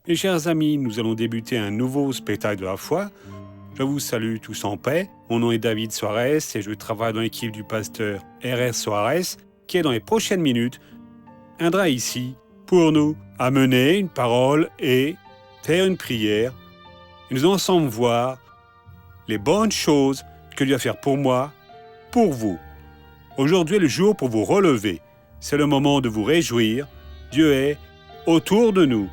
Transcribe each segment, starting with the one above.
Mes chers amis, nous allons débuter un nouveau spectacle de la foi. Je vous salue tous en paix. Mon nom est David Soares et je travaille dans l'équipe du pasteur R.R. Soares qui, dans les prochaines minutes, viendra ici pour nous amener une parole et faire une prière. Et nous allons ensemble voir les bonnes choses que Dieu va faire pour moi, pour vous. Aujourd'hui est le jour pour vous relever. C'est le moment de vous réjouir. Dieu est autour de nous.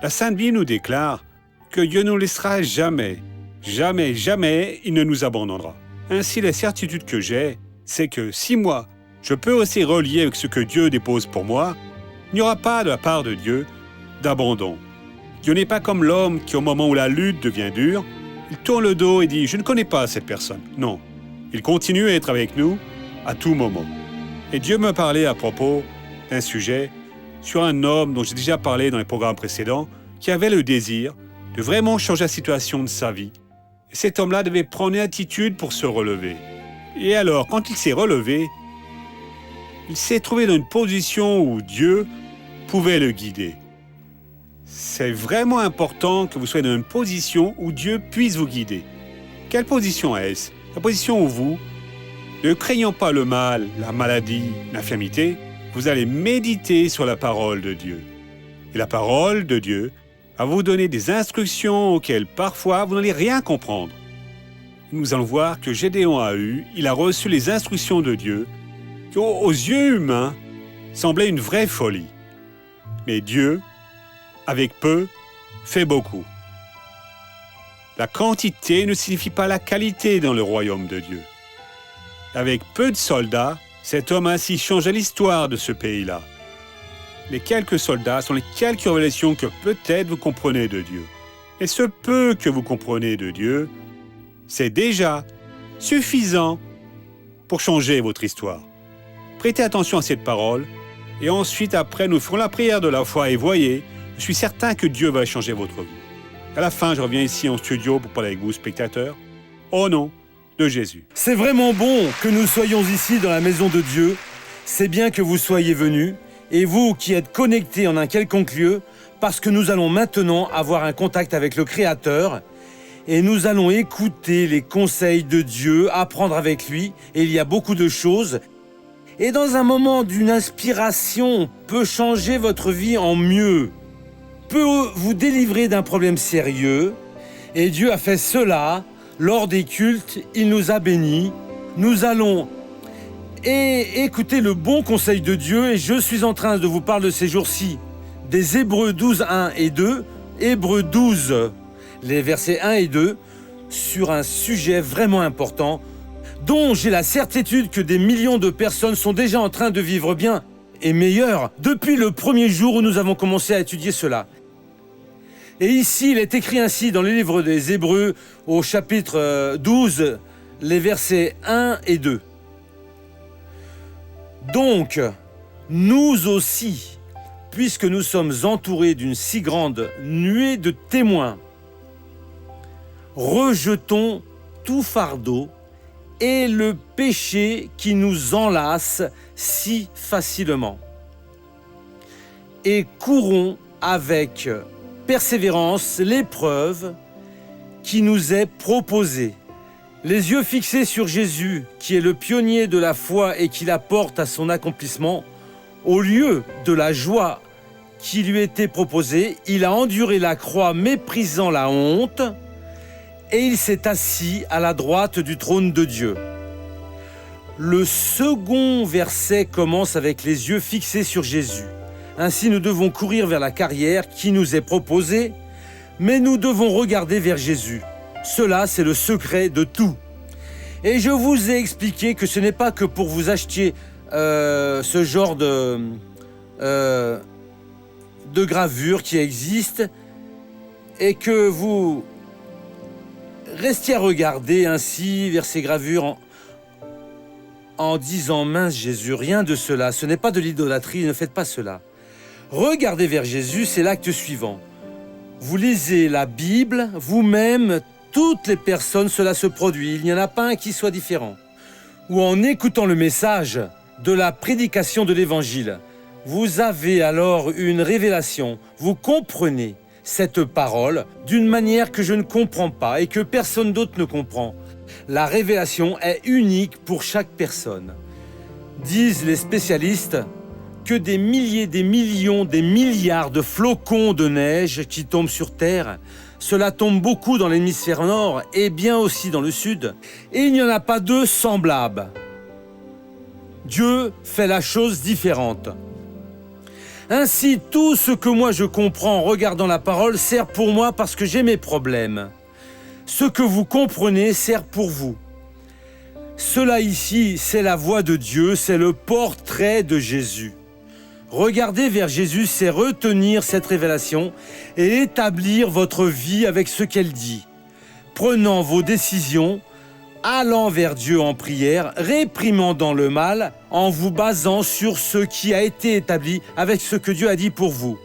La Sainte Bible nous déclare que Dieu ne nous laissera jamais, jamais, jamais, il ne nous abandonnera. Ainsi, la certitude que j'ai, c'est que si moi, je peux aussi relier avec ce que Dieu dépose pour moi, il n'y aura pas de la part de Dieu d'abandon. Dieu n'est pas comme l'homme qui, au moment où la lutte devient dure, il tourne le dos et dit « Je ne connais pas cette personne ». Non, il continue à être avec nous à tout moment. Et Dieu me parlait à propos d'un sujet sur un homme dont j'ai déjà parlé dans les programmes précédents, qui avait le désir de vraiment changer la situation de sa vie. Et cet homme-là devait prendre une attitude pour se relever. Et alors, quand il s'est relevé, il s'est trouvé dans une position où Dieu pouvait le guider. C'est vraiment important que vous soyez dans une position où Dieu puisse vous guider. Quelle position est-ce? La position où vous, ne craignant pas le mal, la maladie, l'infirmité, vous allez méditer sur la parole de Dieu. Et la parole de Dieu va vous donner des instructions auxquelles parfois vous n'allez rien comprendre. Nous allons voir que Gédéon il a reçu les instructions de Dieu qui, aux yeux humains, semblaient une vraie folie. Mais Dieu, avec peu, fait beaucoup. La quantité ne signifie pas la qualité dans le royaume de Dieu. Avec peu de soldats, cet homme ainsi changeait l'histoire de ce pays-là. Les quelques soldats sont les quelques révélations que peut-être vous comprenez de Dieu. Et ce peu que vous comprenez de Dieu, c'est déjà suffisant pour changer votre histoire. Prêtez attention à cette parole et ensuite, après, nous ferons la prière de la foi et voyez, je suis certain que Dieu va changer votre vie. À la fin, je reviens ici en studio pour parler avec vous, spectateurs, au nom de Jésus. C'est vraiment bon que nous soyons ici dans la maison de Dieu. C'est bien que vous soyez venus, et vous qui êtes connectés en un quelconque lieu, parce que nous allons maintenant avoir un contact avec le Créateur, et nous allons écouter les conseils de Dieu, apprendre avec lui, et il y a beaucoup de choses. Et dans un moment d'une inspiration, peut changer votre vie en mieux, peut vous délivrer d'un problème sérieux, et Dieu a fait cela. Lors des cultes, il nous a bénis. Nous allons écouter le bon conseil de Dieu et je suis en train de vous parler de ces jours-ci des Hébreux 12, 1 et 2, Hébreux 12, les versets 1 et 2, sur un sujet vraiment important dont j'ai la certitude que des millions de personnes sont déjà en train de vivre bien et meilleur depuis le premier jour où nous avons commencé à étudier cela. Et ici, il est écrit ainsi dans le livre des Hébreux, au chapitre 12, les versets 1 et 2. Donc, nous aussi, puisque nous sommes entourés d'une si grande nuée de témoins, rejetons tout fardeau et le péché qui nous enlace si facilement. Et courons avec persévérance l'épreuve qui nous est proposée. Les yeux fixés sur Jésus, qui est le pionnier de la foi et qui la porte à son accomplissement, au lieu de la joie qui lui était proposée, il a enduré la croix méprisant la honte et il s'est assis à la droite du trône de Dieu. Le second verset commence avec les yeux fixés sur Jésus. Ainsi, nous devons courir vers la carrière qui nous est proposée, mais nous devons regarder vers Jésus. Cela, c'est le secret de tout. Et je vous ai expliqué que ce n'est pas que pour vous acheter ce genre de gravure qui existe et que vous restiez à regarder ainsi vers ces gravures en disant « Mince Jésus, rien de cela, ce n'est pas de l'idolâtrie, ne faites pas cela ». Regardez vers Jésus, c'est l'acte suivant. Vous lisez la Bible, vous-même, toutes les personnes, cela se produit. Il n'y en a pas un qui soit différent. Ou en écoutant le message de la prédication de l'Évangile, vous avez alors une révélation. Vous comprenez cette parole d'une manière que je ne comprends pas et que personne d'autre ne comprend. La révélation est unique pour chaque personne. Disent les spécialistes que des milliers, des millions, des milliards de flocons de neige qui tombent sur Terre, cela tombe beaucoup dans l'hémisphère nord et bien aussi dans le sud, et il n'y en a pas deux semblables. Dieu fait la chose différente. Ainsi, tout ce que moi je comprends en regardant la parole sert pour moi parce que j'ai mes problèmes. Ce que vous comprenez sert pour vous. Cela ici, c'est la voix de Dieu, c'est le portrait de Jésus. Regarder vers Jésus, c'est retenir cette révélation et établir votre vie avec ce qu'elle dit. Prenant vos décisions, allant vers Dieu en prière, réprimandant le mal en vous basant sur ce qui a été établi avec ce que Dieu a dit pour vous.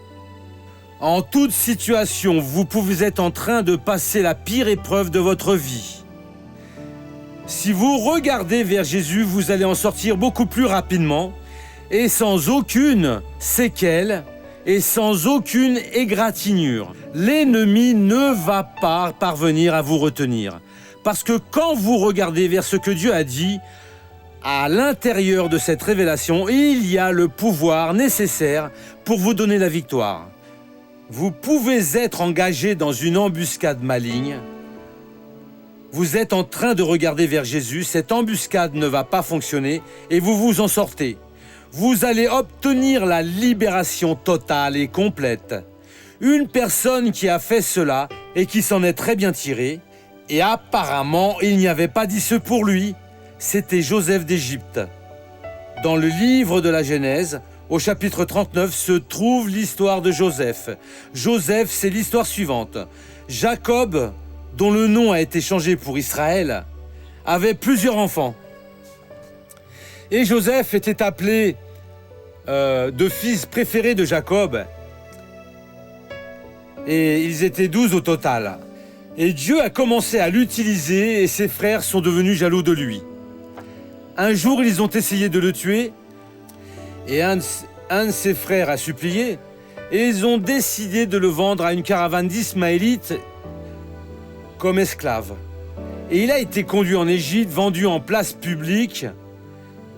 En toute situation, vous pouvez être en train de passer la pire épreuve de votre vie. Si vous regardez vers Jésus, vous allez en sortir beaucoup plus rapidement et sans aucune séquelle et sans aucune égratignure. L'ennemi ne va pas parvenir à vous retenir. Parce que quand vous regardez vers ce que Dieu a dit, à l'intérieur de cette révélation, il y a le pouvoir nécessaire pour vous donner la victoire. Vous pouvez être engagé dans une embuscade maligne. Vous êtes en train de regarder vers Jésus, cette embuscade ne va pas fonctionner et vous vous en sortez. Vous allez obtenir la libération totale et complète. Une personne qui a fait cela et qui s'en est très bien tirée, et apparemment il n'y avait pas d'issue pour lui, c'était Joseph d'Égypte. Dans le livre de la Genèse, au chapitre 39, se trouve l'histoire de Joseph. Joseph, c'est l'histoire suivante. Jacob, dont le nom a été changé pour Israël, avait plusieurs enfants. Et Joseph était appelé de fils préféré de Jacob. Et ils étaient 12 au total. Et Dieu a commencé à l'utiliser et ses frères sont devenus jaloux de lui. Un jour, ils ont essayé de le tuer et un de ses frères a supplié et ils ont décidé de le vendre à une caravane d'Ismaélites comme esclave. Et il a été conduit en Égypte, vendu en place publique.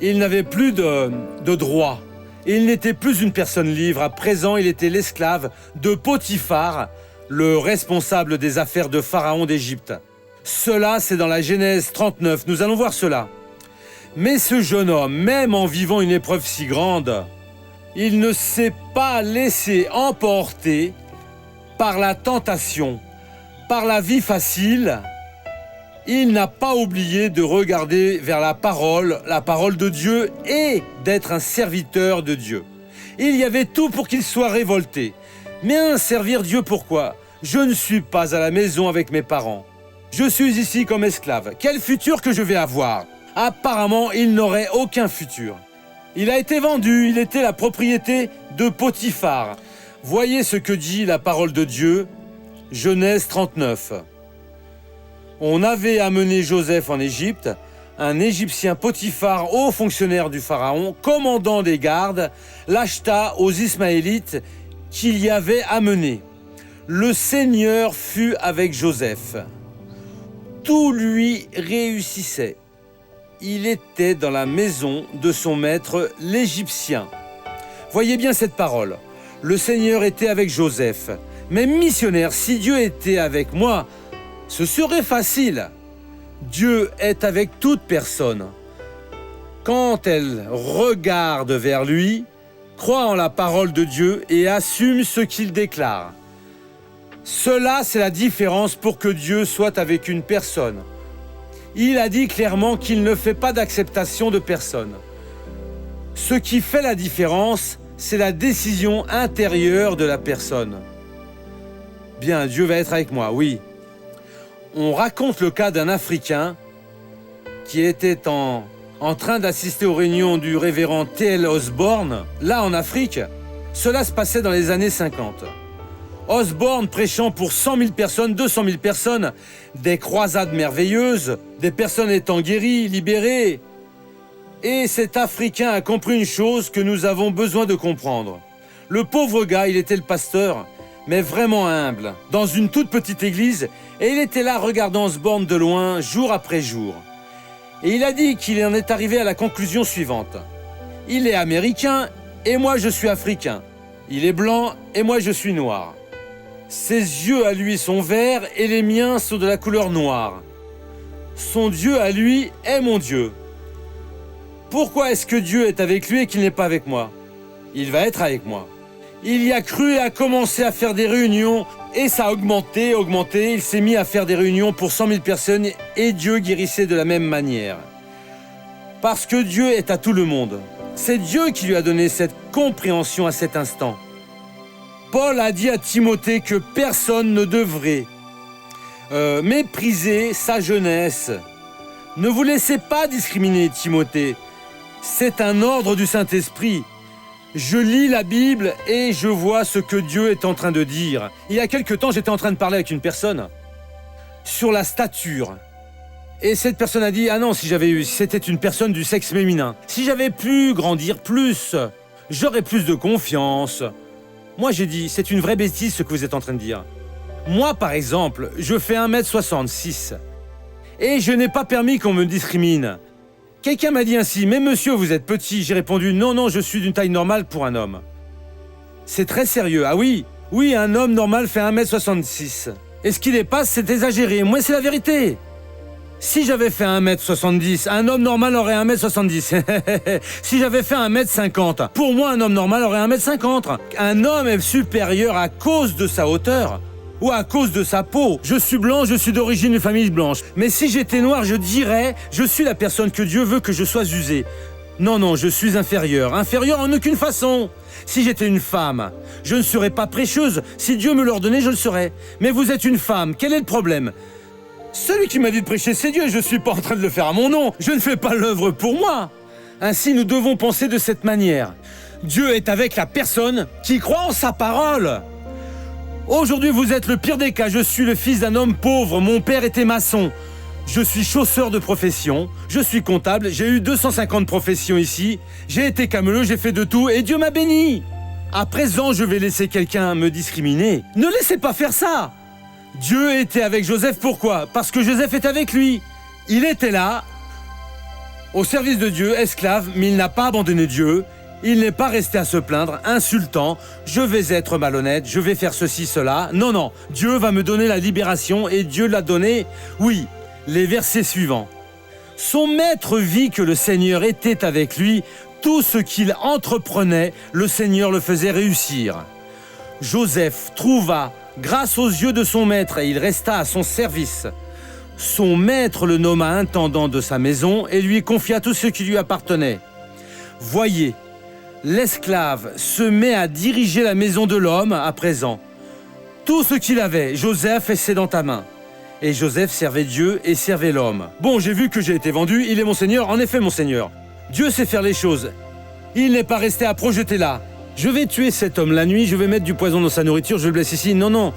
Il n'avait plus de droit. Il n'était plus une personne libre. À présent, il était l'esclave de Potiphar, le responsable des affaires de Pharaon d'Égypte. Cela, c'est dans la Genèse 39. Nous allons voir cela. Mais ce jeune homme, même en vivant une épreuve si grande, il ne s'est pas laissé emporter par la tentation, par la vie facile. Il n'a pas oublié de regarder vers la parole de Dieu et d'être un serviteur de Dieu. Il y avait tout pour qu'il soit révolté. Mais servir Dieu pourquoi? Je ne suis pas à la maison avec mes parents. Je suis ici comme esclave. Quel futur que je vais avoir? Apparemment, il n'aurait aucun futur. Il a été vendu, il était la propriété de Potiphar. Voyez ce que dit la parole de Dieu, Genèse 39. On avait amené Joseph en Égypte, un Égyptien Potiphar, haut fonctionnaire du Pharaon, commandant des gardes, l'acheta aux Ismaélites qu'il y avait amené. Le Seigneur fut avec Joseph. Tout lui réussissait. Il était dans la maison de son maître, l'Égyptien. Voyez bien cette parole. Le Seigneur était avec Joseph. Mais missionnaire, si Dieu était avec moi, ce serait facile. Dieu est avec toute personne. Quand elle regarde vers lui, croit en la parole de Dieu et assume ce qu'il déclare. Cela, c'est la différence pour que Dieu soit avec une personne. Il a dit clairement qu'il ne fait pas d'acceptation de personne. Ce qui fait la différence, c'est la décision intérieure de la personne. Bien, Dieu va être avec moi, oui. On raconte le cas d'un Africain qui était en train d'assister aux réunions du révérend T.L. Osborne, là en Afrique. Cela se passait dans les années 50. Osborne prêchant pour 100 000 personnes, 200 000 personnes, des croisades merveilleuses, des personnes étant guéries, libérées. Et cet Africain a compris une chose que nous avons besoin de comprendre. Le pauvre gars, il était le pasteur, mais vraiment humble, dans une toute petite église, et il était là regardant Osborne de loin, jour après jour. Et il a dit qu'il en est arrivé à la conclusion suivante. Il est américain, et moi je suis africain. Il est blanc, et moi je suis noir. Ses yeux à lui sont verts, et les miens sont de la couleur noire. Son Dieu à lui est mon Dieu. Pourquoi est-ce que Dieu est avec lui et qu'il n'est pas avec moi? Il va être avec moi. Il y a cru et a commencé à faire des réunions et ça a augmenté. Il s'est mis à faire des réunions pour 100 000 personnes et Dieu guérissait de la même manière. Parce que Dieu est à tout le monde. C'est Dieu qui lui a donné cette compréhension à cet instant. Paul a dit à Timothée que personne ne devrait mépriser sa jeunesse. Ne vous laissez pas discriminer, Timothée. C'est un ordre du Saint-Esprit. Je lis la Bible et je vois ce que Dieu est en train de dire. Il y a quelque temps, j'étais en train de parler avec une personne sur la stature. Et cette personne a dit, ah non, si c'était une personne du sexe féminin, si j'avais pu grandir plus, j'aurais plus de confiance. Moi, j'ai dit, c'est une vraie bêtise ce que vous êtes en train de dire. Moi, par exemple, je fais 1m66 et je n'ai pas permis qu'on me discrimine. Quelqu'un m'a dit ainsi, mais monsieur, vous êtes petit. J'ai répondu, non, je suis d'une taille normale pour un homme. C'est très sérieux. Ah oui, un homme normal fait 1m66. Et ce qui dépasse, c'est exagéré. Moi, c'est la vérité. Si j'avais fait 1m70, un homme normal aurait 1m70. Si j'avais fait 1m50, pour moi, un homme normal aurait 1m50. Un homme est supérieur à cause de sa hauteur. Ou à cause de sa peau. Je suis blanc, je suis d'origine de famille blanche. Mais si j'étais noir, je dirais, je suis la personne que Dieu veut que je sois usée. Non, je suis inférieur. Inférieur en aucune façon. Si j'étais une femme, je ne serais pas prêcheuse. Si Dieu me l'ordonnait, je le serais. Mais vous êtes une femme, quel est le problème? Celui qui m'a dit de prêcher, c'est Dieu. Je ne suis pas en train de le faire à mon nom. Je ne fais pas l'œuvre pour moi. Ainsi, nous devons penser de cette manière. Dieu est avec la personne qui croit en sa parole. Aujourd'hui, vous êtes le pire des cas. Je suis le fils d'un homme pauvre. Mon père était maçon. Je suis chausseur de profession. Je suis comptable. J'ai eu 250 professions ici. J'ai été camelot, j'ai fait de tout et Dieu m'a béni. À présent, je vais laisser quelqu'un me discriminer. Ne laissez pas faire ça. Dieu était avec Joseph. Pourquoi? Parce que Joseph est avec lui. Il était là, au service de Dieu, esclave, mais il n'a pas abandonné Dieu. Il n'est pas resté à se plaindre, insultant, je vais être malhonnête, je vais faire ceci, cela. Non, Dieu va me donner la libération et Dieu l'a donné. Oui, les versets suivants. Son maître vit que le Seigneur était avec lui, tout ce qu'il entreprenait, le Seigneur le faisait réussir. Joseph trouva grâce aux yeux de son maître et il resta à son service. Son maître le nomma intendant de sa maison et lui confia tout ce qui lui appartenait. Voyez, l'esclave se met à diriger la maison de l'homme à présent. Tout ce qu'il avait, Joseph, c'est dans ta main. Et Joseph servait Dieu et servait l'homme. Bon, j'ai vu que j'ai été vendu, il est mon Seigneur, en effet mon Seigneur. Dieu sait faire les choses. Il n'est pas resté à projeter là. Je vais tuer cet homme la nuit, je vais mettre du poison dans sa nourriture, je le blesse ici. Non.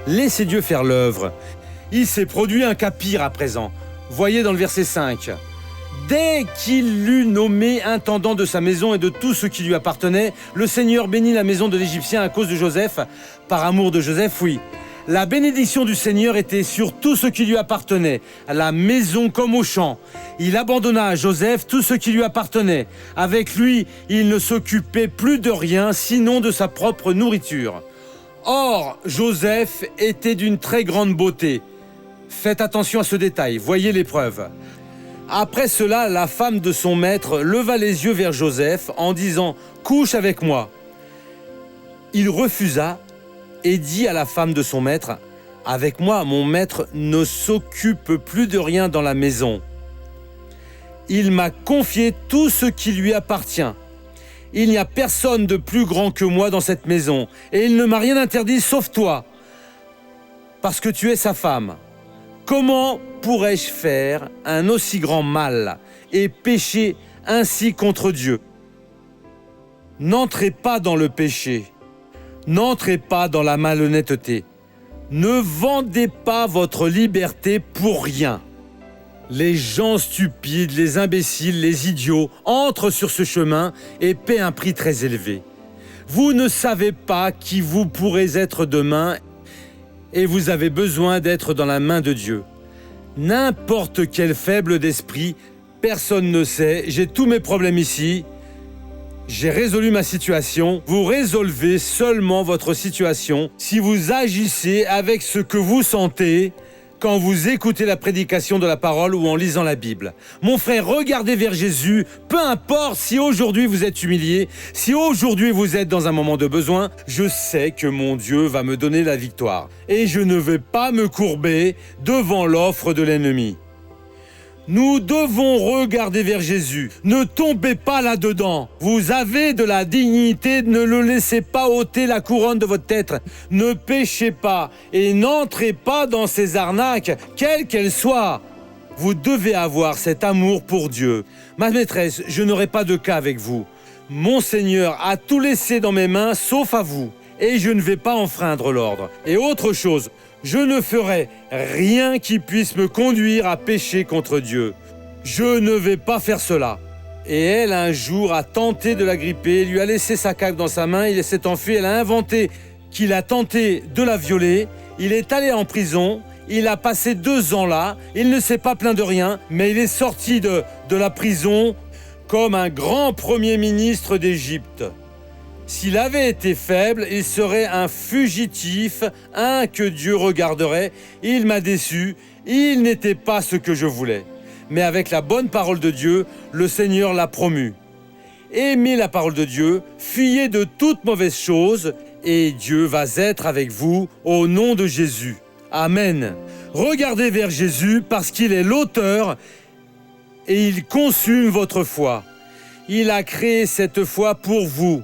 Laissez Dieu faire l'œuvre. Il s'est produit un cas pire à présent. Voyez dans le verset 5. Dès qu'il l'eut nommé intendant de sa maison et de tout ce qui lui appartenait, le Seigneur bénit la maison de l'Égyptien à cause de Joseph. Par amour de Joseph, oui. La bénédiction du Seigneur était sur tout ce qui lui appartenait, à la maison comme au champ. Il abandonna à Joseph tout ce qui lui appartenait. Avec lui, il ne s'occupait plus de rien, sinon de sa propre nourriture. Or, Joseph était d'une très grande beauté. Faites attention à ce détail, voyez l'épreuve. Après cela, la femme de son maître leva les yeux vers Joseph en disant « Couche avec moi ». Il refusa et dit à la femme de son maître « Avec moi, mon maître ne s'occupe plus de rien dans la maison. Il m'a confié tout ce qui lui appartient. Il n'y a personne de plus grand que moi dans cette maison, et il ne m'a rien interdit sauf toi, parce que tu es sa femme. Comment pourrais-je faire un aussi grand mal et pécher ainsi contre Dieu? N'entrez pas dans le péché. N'entrez pas dans la malhonnêteté. Ne vendez pas votre liberté pour rien. Les gens stupides, les imbéciles, les idiots entrent sur ce chemin et paient un prix très élevé. Vous ne savez pas qui vous pourrez être demain et vous avez besoin d'être dans la main de Dieu. N'importe quel faible d'esprit, personne ne sait, j'ai tous mes problèmes ici. J'ai résolu ma situation. Vous résolvez seulement votre situation si vous agissez avec ce que vous sentez quand vous écoutez la prédication de la parole ou en lisant la Bible. Mon frère, regardez vers Jésus. Peu importe si aujourd'hui vous êtes humilié, si aujourd'hui vous êtes dans un moment de besoin, je sais que mon Dieu va me donner la victoire. Et je ne vais pas me courber devant l'offre de l'ennemi. Nous devons regarder vers Jésus. Ne tombez pas là-dedans. Vous avez de la dignité, ne le laissez pas ôter la couronne de votre tête. Ne péchez pas et n'entrez pas dans ces arnaques, quelles qu'elles soient. Vous devez avoir cet amour pour Dieu. Ma maîtresse, je n'aurai pas de cas avec vous. Mon Seigneur a tout laissé dans mes mains, sauf à vous. Et je ne vais pas enfreindre l'ordre. Et autre chose, je ne ferai rien qui puisse me conduire à pécher contre Dieu. Je ne vais pas faire cela. Et elle, un jour, a tenté de la gripper, lui a laissé sa cape dans sa main, il s'est enfui, elle a inventé qu'il a tenté de la violer, il est allé en prison, il a passé 2 ans là, il ne s'est pas plaint de rien, mais il est sorti de la prison comme un grand premier ministre d'Égypte. S'il avait été faible, il serait un fugitif, un que Dieu regarderait. Il m'a déçu, il n'était pas ce que je voulais. Mais avec la bonne parole de Dieu, le Seigneur l'a promu. Aimez la parole de Dieu, fuyez de toute mauvaise chose, et Dieu va être avec vous au nom de Jésus. Amen. Regardez vers Jésus parce qu'il est l'auteur et il consume votre foi. Il a créé cette foi pour vous.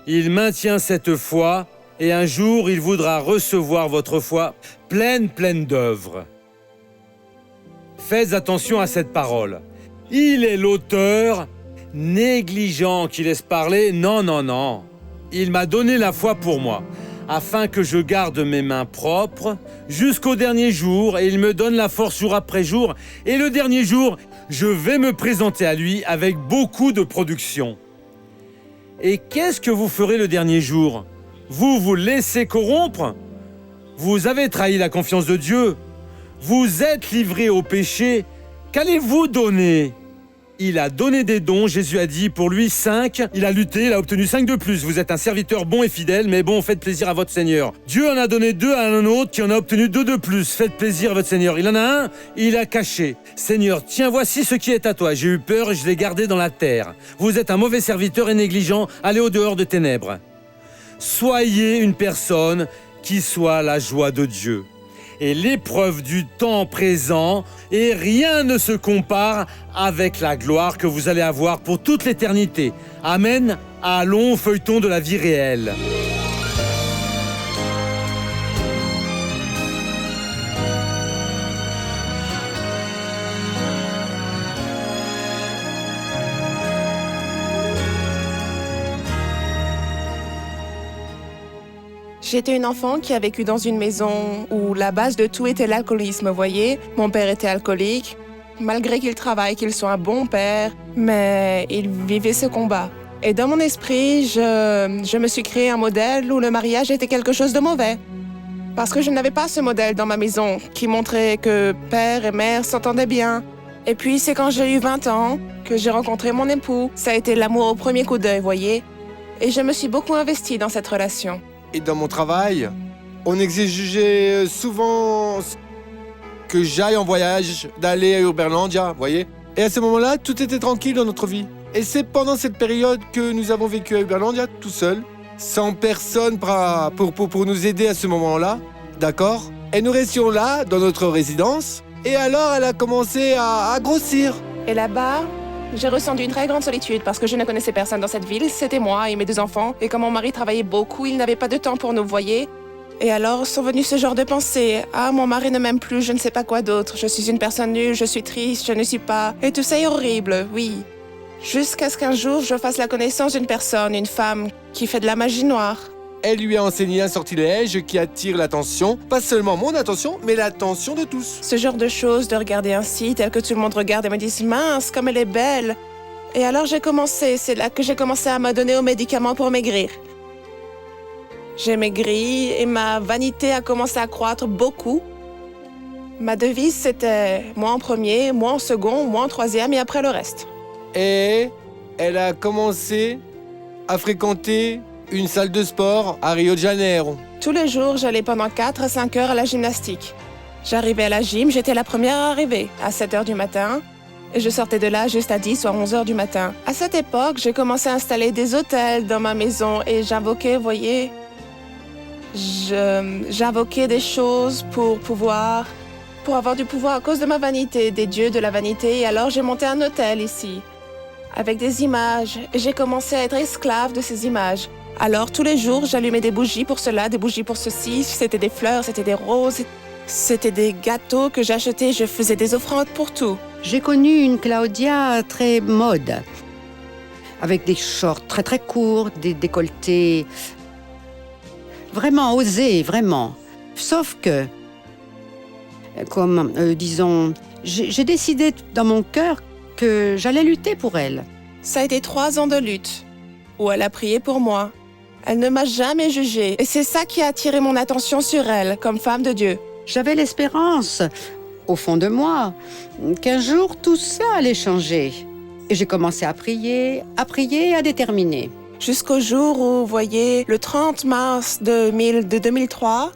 Il maintient cette foi et un jour, il voudra recevoir votre foi pleine d'œuvres. Faites attention à cette parole. Il est l'auteur négligent qui laisse parler. Non. Il m'a donné la foi pour moi, afin que je garde mes mains propres jusqu'au dernier jour et il me donne la force jour après jour. Et le dernier jour, je vais me présenter à lui avec beaucoup de production. Et qu'est-ce que vous ferez le dernier jour? Vous vous laissez corrompre? Vous avez trahi la confiance de Dieu? Vous êtes livré au péché? Qu'allez-vous donner? Il a donné des dons, Jésus a dit pour lui 5. Il a lutté, il a obtenu 5 de plus. Vous êtes un serviteur bon et fidèle, mais bon, faites plaisir à votre Seigneur. Dieu en a donné 2 à un autre qui en a obtenu 2 de plus. Faites plaisir à votre Seigneur. Il en a un, il a caché. Seigneur, tiens, voici ce qui est à toi. J'ai eu peur et je l'ai gardé dans la terre. Vous êtes un mauvais serviteur et négligent. Allez au dehors de ténèbres. Soyez une personne qui soit la joie de Dieu. Et l'épreuve du temps présent, et rien ne se compare avec la gloire que vous allez avoir pour toute l'éternité. Amen. Allons, feuilletons de la vie réelle. J'étais une enfant qui a vécu dans une maison où la base de tout était l'alcoolisme, vous voyez. Mon père était alcoolique, malgré qu'il travaille, qu'il soit un bon père, mais il vivait ce combat. Et dans mon esprit, je me suis créé un modèle où le mariage était quelque chose de mauvais. Parce que je n'avais pas ce modèle dans ma maison qui montrait que père et mère s'entendaient bien. Et puis c'est quand j'ai eu 20 ans que j'ai rencontré mon époux. Ça a été l'amour au premier coup d'œil, vous voyez. Et je me suis beaucoup investie dans cette relation. Et dans mon travail, on exigeait souvent que j'aille en voyage, d'aller à Uberlandia, vous voyez. Et à ce moment-là, tout était tranquille dans notre vie. Et c'est pendant cette période que nous avons vécu à Uberlandia, tout seul, sans personne pour nous aider à ce moment-là, d'accord? Et nous restions là, dans notre résidence, et alors elle a commencé à grossir. Et là-bas, j'ai ressenti une très grande solitude parce que je ne connaissais personne dans cette ville. C'était moi et mes 2 enfants. Et comme mon mari travaillait beaucoup, il n'avait pas de temps pour nous, voyez. Et alors sont venus ce genre de pensées. Ah, mon mari ne m'aime plus, je ne sais pas quoi d'autre. Je suis une personne nulle, je suis triste, je ne suis pas... Et tout ça est horrible, oui. Jusqu'à ce qu'un jour, je fasse la connaissance d'une personne, une femme, qui fait de la magie noire. elle lui a enseigné un sortilège qui attire l'attention, pas seulement mon attention, mais l'attention de tous. Ce genre de choses, de regarder ainsi, tel que tout le monde regarde et me dit « Mince, comme elle est belle !» Et alors c'est là que j'ai commencé à m'adonner aux médicaments pour maigrir. J'ai maigri et ma vanité a commencé à croître beaucoup. Ma devise, c'était moi en premier, moi en second, moi en troisième et après le reste. Et elle a commencé à fréquenter une salle de sport à Rio de Janeiro. Tous les jours, j'allais pendant 4 à 5 heures à la gymnastique. J'arrivais à la gym, j'étais la première à arriver, à 7 heures du matin, et je sortais de là juste à 10 ou à 11 heures du matin. À cette époque, j'ai commencé à installer des hôtels dans ma maison et j'invoquais, voyez, j'invoquais des choses pour avoir du pouvoir à cause de ma vanité, des dieux de la vanité, et alors j'ai monté un hôtel ici, avec des images, et j'ai commencé à être esclave de ces images. Alors, tous les jours, j'allumais des bougies pour cela, des bougies pour ceci. C'était des fleurs, c'était des roses, c'était des gâteaux que j'achetais. Je faisais des offrandes pour tout. J'ai connu une Claudia très mode, avec des shorts très très courts, des décolletés, vraiment osés, vraiment. Sauf que, disons, j'ai décidé dans mon cœur que j'allais lutter pour elle. Ça a été 3 ans de lutte, où elle a prié pour moi. Elle ne m'a jamais jugée, et c'est ça qui a attiré mon attention sur elle, comme femme de Dieu. J'avais l'espérance, au fond de moi, qu'un jour tout ça allait changer. Et j'ai commencé à prier, à déterminer. Jusqu'au jour où, vous voyez, le 30 mars 2003,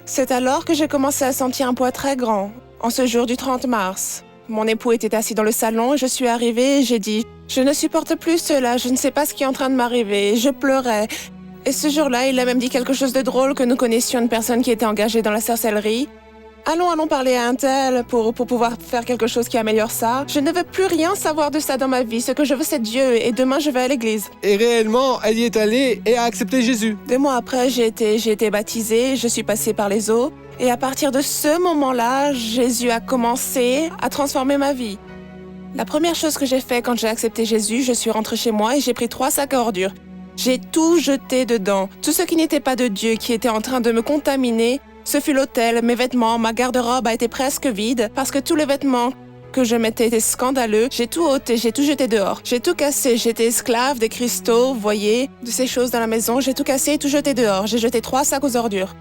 c'est alors que j'ai commencé à sentir un poids très grand, en ce jour du 30 mars. Mon époux était assis dans le salon et je suis arrivée et j'ai dit « Je ne supporte plus cela, je ne sais pas ce qui est en train de m'arriver. » Je pleurais. Et ce jour-là, il a même dit quelque chose de drôle que nous connaissions une personne qui était engagée dans la sorcellerie. Allons parler à un tel pour pouvoir faire quelque chose qui améliore ça. Je ne veux plus rien savoir de ça dans ma vie. Ce que je veux, c'est Dieu et demain, je vais à l'église. Et réellement, elle y est allée et a accepté Jésus. 2 mois après, j'ai été baptisée, je suis passée par les eaux. Et à partir de ce moment-là, Jésus a commencé à transformer ma vie. La première chose que j'ai fait quand j'ai accepté Jésus, je suis rentrée chez moi et j'ai pris 3 sacs à ordures. J'ai tout jeté dedans. Tout ce qui n'était pas de Dieu, qui était en train de me contaminer, ce fut l'hôtel, mes vêtements, ma garde-robe a été presque vide parce que tous les vêtements que je mettais étaient scandaleux. J'ai tout ôté, j'ai tout jeté dehors. J'ai tout cassé, j'étais esclave des cristaux, vous voyez, de ces choses dans la maison. J'ai tout cassé et tout jeté dehors. J'ai jeté 3 sacs aux ordures.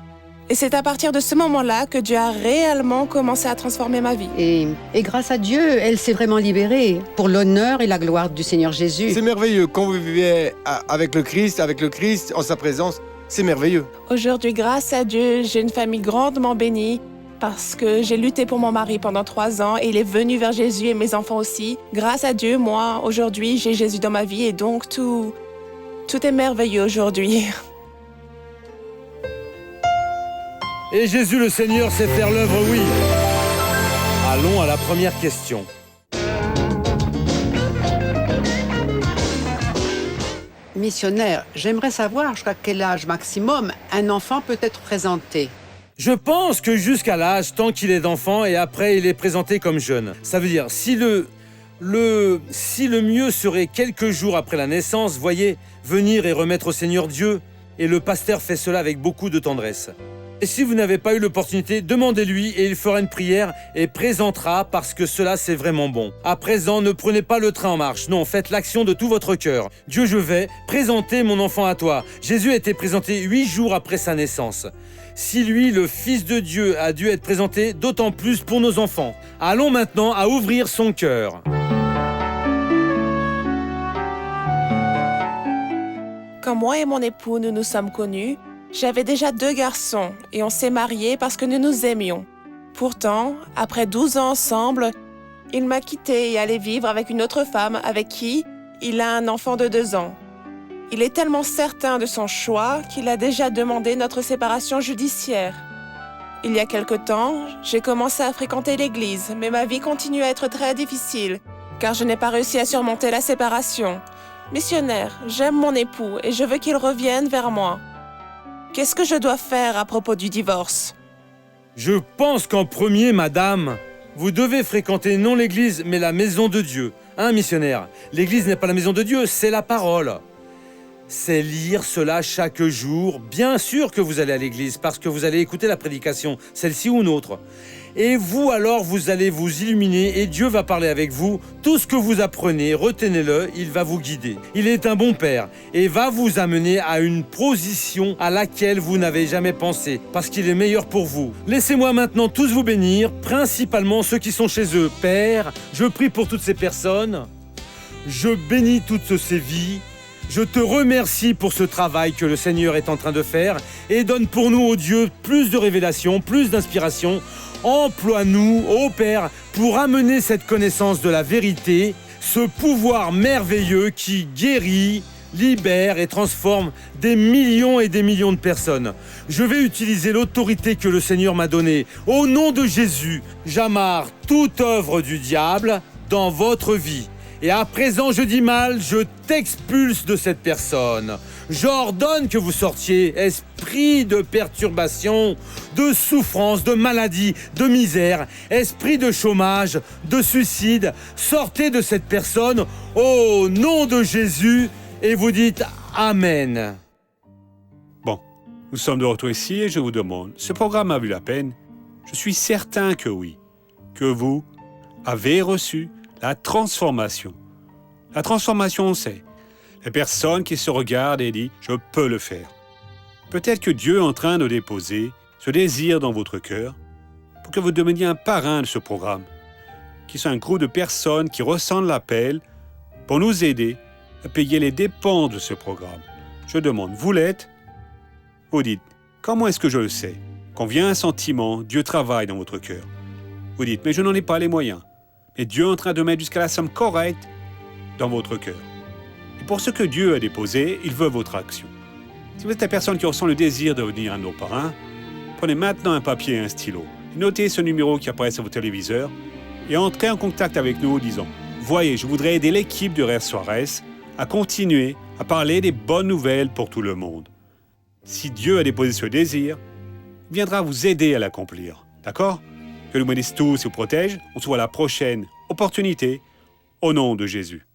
Et c'est à partir de ce moment-là que Dieu a réellement commencé à transformer ma vie. Et grâce à Dieu, elle s'est vraiment libérée pour l'honneur et la gloire du Seigneur Jésus. C'est merveilleux. Quand vous vivez avec le Christ, en sa présence, c'est merveilleux. Aujourd'hui, grâce à Dieu, j'ai une famille grandement bénie parce que j'ai lutté pour mon mari pendant 3 ans et il est venu vers Jésus et mes enfants aussi. Grâce à Dieu, moi, aujourd'hui, j'ai Jésus dans ma vie et donc tout est merveilleux aujourd'hui. Et Jésus le Seigneur sait faire l'œuvre, oui. Allons à la première question. Missionnaire, j'aimerais savoir jusqu'à quel âge maximum un enfant peut être présenté. Je pense que jusqu'à l'âge, tant qu'il est d'enfant, et après il est présenté comme jeune. Ça veut dire, si le mieux serait quelques jours après la naissance, voyez, venir et remettre au Seigneur Dieu, et le pasteur fait cela avec beaucoup de tendresse. Et si vous n'avez pas eu l'opportunité, demandez-lui et il fera une prière et présentera parce que cela c'est vraiment bon. À présent, ne prenez pas le train en marche, non, faites l'action de tout votre cœur. Dieu, je vais présenter mon enfant à toi. Jésus a été présenté 8 jours après sa naissance. Si lui, le Fils de Dieu, a dû être présenté, d'autant plus pour nos enfants. Allons maintenant à ouvrir son cœur. Quand moi et mon époux, nous nous sommes connus, j'avais déjà 2 garçons et on s'est mariés parce que nous nous aimions. Pourtant, après 12 ans ensemble, il m'a quitté et allé vivre avec une autre femme avec qui il a un enfant de 2 ans. Il est tellement certain de son choix qu'il a déjà demandé notre séparation judiciaire. Il y a quelque temps, j'ai commencé à fréquenter l'église, mais ma vie continue à être très difficile, car je n'ai pas réussi à surmonter la séparation. Missionnaire, j'aime mon époux et je veux qu'il revienne vers moi. Qu'est-ce que je dois faire à propos du divorce? Je pense qu'en premier, madame, vous devez fréquenter non l'église, mais la maison de Dieu. Hein, missionnaire? L'église n'est pas la maison de Dieu, c'est la parole. c'est lire cela chaque jour. Bien sûr que vous allez à l'église parce que vous allez écouter la prédication, celle-ci ou une autre. Et vous alors, vous allez vous illuminer et Dieu va parler avec vous. Tout ce que vous apprenez, retenez-le, il va vous guider. Il est un bon père et va vous amener à une position à laquelle vous n'avez jamais pensé parce qu'il est meilleur pour vous. Laissez-moi maintenant tous vous bénir, principalement ceux qui sont chez eux. Père, je prie pour toutes ces personnes. Je bénis toutes ces vies. Je te remercie pour ce travail que le Seigneur est en train de faire et donne pour nous, ô Dieu, plus de révélations, plus d'inspiration. Emploie-nous, ô Père, pour amener cette connaissance de la vérité, ce pouvoir merveilleux qui guérit, libère et transforme des millions et des millions de personnes. Je vais utiliser l'autorité que le Seigneur m'a donnée. Au nom de Jésus, j'amarre toute œuvre du diable dans votre vie. Et à présent, je dis mal, je t'expulse de cette personne. J'ordonne que vous sortiez, esprit de perturbation, de souffrance, de maladie, de misère, esprit de chômage, de suicide. Sortez de cette personne au nom de Jésus et vous dites Amen. Bon, nous sommes de retour ici et je vous demande, ce programme a valu la peine? Je suis certain que oui, que vous avez reçu la transformation. La transformation, c'est la personne qui se regarde et dit « je peux le faire ». Peut-être que Dieu est en train de déposer ce désir dans votre cœur pour que vous deveniez un parrain de ce programme, qui soit un groupe de personnes qui ressentent l'appel pour nous aider à payer les dépenses de ce programme. Je demande, vous l'êtes? Vous dites « comment est-ce que je le sais ?» Quand vient un sentiment, Dieu travaille dans votre cœur. Vous dites « mais je n'en ai pas les moyens ». Et Dieu est en train de mettre jusqu'à la somme correcte dans votre cœur. Et pour ce que Dieu a déposé, il veut votre action. Si vous êtes la personne qui ressent le désir de devenir un de nos parrains, prenez maintenant un papier et un stylo. Notez ce numéro qui apparaît sur votre téléviseur et entrez en contact avec nous en disant « Voyez, je voudrais aider l'équipe de Rêve Suarez à continuer à parler des bonnes nouvelles pour tout le monde. » Si Dieu a déposé ce désir, il viendra vous aider à l'accomplir. D'accord ? Que nous bénisse tous et vous protège. On se voit à la prochaine opportunité. Au nom de Jésus.